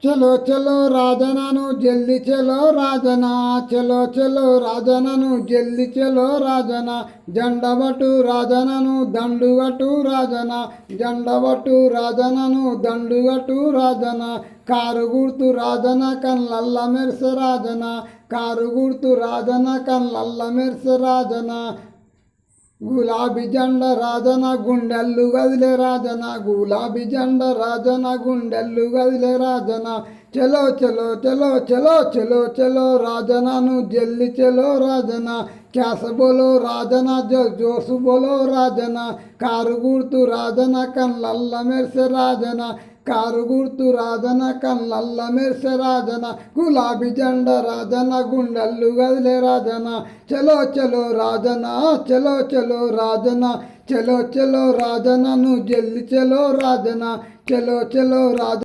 చలో చలో రాజనను జల్ది చలో రాజన, చలో చలో రాజనను జల్ది చలో రాజన, జెండబటు రాజనను దండుగటు రాజన, జెండబటు రాజనను దండుగటు రాజన, కారు గుర్తు రాజన కళ్ళల్ల మెరిసె రాజన, కారు గుర్తు రాజన కళ్ళల్ల మెరిసె రాజన, గులాబీ జెండ రాజన గుండెల్లు గదిలే రాజన, గులాబీ జెండ రాజన గుండెల్లు గదిలే రాజన, చలో చలో చలో చలో చలో చలో రాజనను జల్ది చలో రాజన, క్యాస బోలో రాజన జోసు బోలో రాజన, కారు గుర్తు రాజన కళ్ళల్ల మెరిసె రాజన, కారు గుర్తు రాజన కళ్ళల్ల మెరిసె రాజన, గులాబీ జెండ రాజన గుండెల్లు గదిలే రాజన, చలో చలో రాజన చలో చలో రాజన, చలో చలో రాజనను జల్ది చలో రాజన, చలో చలో రాజ